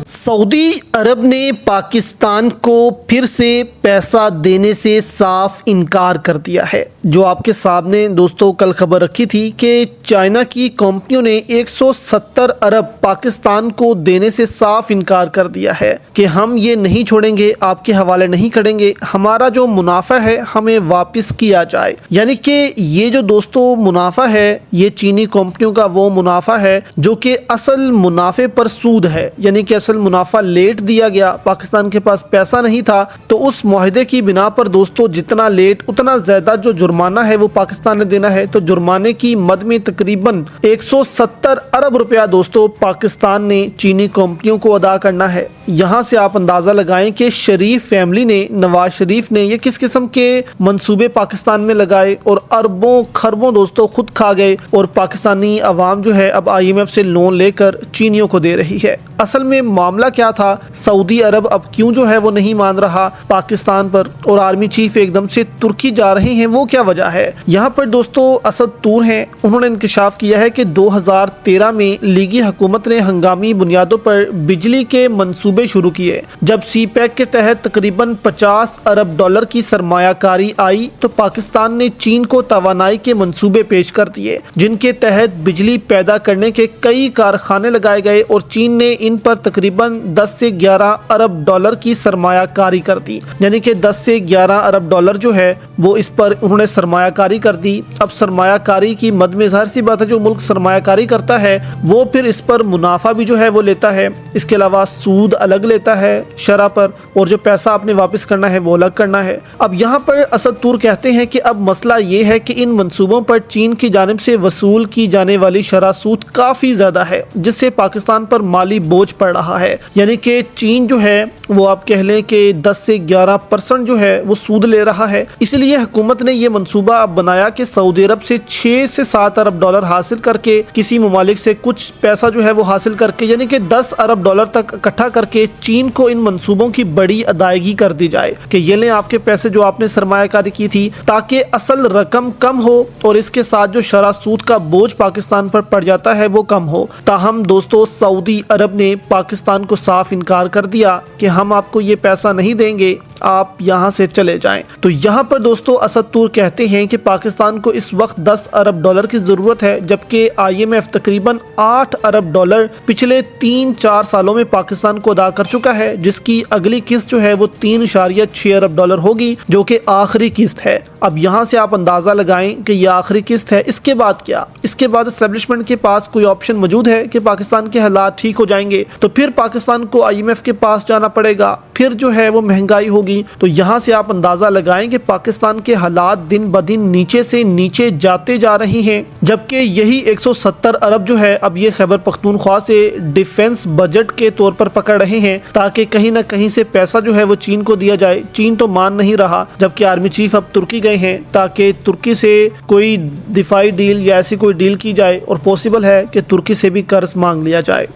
سعودی عرب نے پاکستان کو پھر سے پیسہ دینے سے صاف انکار کر دیا ہے۔ جو آپ کے سامنے دوستوں کل خبر رکھی تھی کہ چائنا کی کمپنیوں نے 170 ارب پاکستان کو دینے سے صاف انکار کر دیا ہے کہ ہم یہ نہیں چھوڑیں گے، آپ کے حوالے نہیں کریں گے، ہمارا جو منافع ہے ہمیں واپس کیا جائے۔ یعنی کہ یہ جو دوستوں منافع ہے یہ چینی کمپنیوں کا وہ منافع ہے جو کہ اصل منافع پر سود ہے، یعنی کہ اصل منافع لیٹ دیا گیا، پاکستان کے پاس پیسہ نہیں تھا، تو اس معاہدے کی بنا پر دوستوں جتنا لیٹ اتنا زیادہ جو جرمانہ ہے وہ پاکستان نے دینا ہے۔ تو جرمانے کی مد میں تقریباً 170 ارب روپیہ دوستوں پاکستان نے چینی کمپنیوں کو ادا کرنا ہے۔ یہاں سے آپ اندازہ لگائیں کہ شریف فیملی نے، نواز شریف نے یہ کس قسم کے منصوبے پاکستان میں لگائے اور اربوں خربوں دوستوں خود کھا گئے، اور پاکستانی عوام جو ہے اب IMF سے لون لے کر چینیوں کو دے رہی ہے۔ اصل میں معاملہ کیا تھا؟ سعودی عرب اب کیوں جو ہے وہ نہیں مان رہا پاکستان پر، اور آرمی چیف ایک دم سے ترکی جا رہے ہیں، وہ کیا وجہ ہے؟ یہاں پر دوستوں اسد طور ہیں، انہوں نے انکشاف کیا ہے کہ 2013 میں لیگی حکومت نے ہنگامی بنیادوں پر بجلی کے منصوبے شروع کیے۔ جب سی پیک کے تحت تقریباً 50 ارب ڈالر کی سرمایہ کاری آئی تو پاکستان نے چین کو توانائی کے منصوبے پیش کر دیے، جن کے تحت بجلی پیدا کرنے کے کئی کارخانے لگائے گئے، اور چین نے ان پر تقریباً 10 سے 11 ارب ڈالر کی سرمایہ کاری کر دی۔ یعنی کہ 10 سے 11 ارب ڈالر جو ہے وہ اس پر انہوں نے سرمایہ کاری کر دی۔ اب سرمایہ کاری کی مد میں ظاہر سی بات ہے جو ملک سرمایہ کاری کرتا ہے وہ پھر اس پر منافع بھی جو ہے وہ لیتا ہے، اس کے علاوہ سود الگ لیتا ہے شرح پر، اور جو پیسہ آپ نے واپس کرنا ہے وہ الگ کرنا ہے۔ اب یہاں پر اسد طور کہتے ہیں کہ اب مسئلہ یہ ہے کہ ان منصوبوں پر چین کی جانب سے وصول کی جانے والی شرح سود کافی زیادہ ہے، جس سے پاکستان پر مالی بوجھ پڑ رہا ہے۔ یعنی کہ چین جو ہے وہ آپ کہہ لیں کہ 10 سے 11% جو ہے وہ سود لے رہا ہے۔ اس لیے حکومت نے یہ منصوبہ اب بنایا کہ سعودی عرب سے 6 سے 7 ارب ڈالر حاصل کر کے، کسی ممالک سے کچھ پیسہ جو ہے وہ حاصل کر کے، یعنی کہ 10 ارب ڈالر تک اکٹھا کر کے چین کو ان منصوبوں کی بڑی ادائیگی کر دی جائے کہ یہ لیں آپ کے پیسے جو آپ نے سرمایہ کاری کی تھی، تاکہ اصل رقم کم ہو اور اس کے ساتھ جو شرح سود کا بوجھ پاکستان پر پڑ جاتا ہے وہ کم ہو۔ تاہم دوستو سعودی عرب نے پاکستان کو صاف انکار کر دیا کہ ہم آپ کو یہ پیسہ نہیں دیں گے، آپ یہاں سے چلے جائیں۔ تو یہاں پر دوستو اسد طور کہتے ہیں کہ پاکستان کو اس وقت 10 ارب ڈالر کی ضرورت ہے، جبکہ IMF تقریباً 8 ارب ڈالر پچھلے 3-4 سالوں میں پاکستان کو ادا کر چکا ہے، جس کی اگلی قسط جو ہے وہ 3.6 ارب ڈالر ہوگی، جو کہ آخری قسط ہے۔ اب یہاں سے آپ اندازہ لگائیں کہ یہ آخری قسط ہے، اس کے بعد کیا؟ اس کے بعد اسٹیبلشمنٹ کے پاس کوئی آپشن موجود ہے کہ پاکستان کے حالات ٹھیک ہو جائیں گے؟ تو پھر پاکستان کو IMF کے پاس جانا پڑے گا، پھر جو ہے وہ مہنگائی ہوگی۔ تو یہاں سے آپ اندازہ لگائیں کہ پاکستان کے حالات دن بدن نیچے سے نیچے جاتے جا رہے ہیں، جبکہ یہی 170 ارب جو ہے اب یہ خیبر پختونخوا سے ڈیفنس بجٹ کے طور پر پکڑ رہے ہیں، تاکہ کہیں نہ کہیں سے پیسہ جو ہے وہ چین کو دیا جائے۔ چین تو مان نہیں رہا، جبکہ آرمی چیف اب ترکی گئے ہیں تاکہ ترکی سے کوئی دفاعی ڈیل یا ایسی کوئی ڈیل کی جائے، اور پاسبل ہے کہ ترکی سے بھی قرض مانگ لیا جائے۔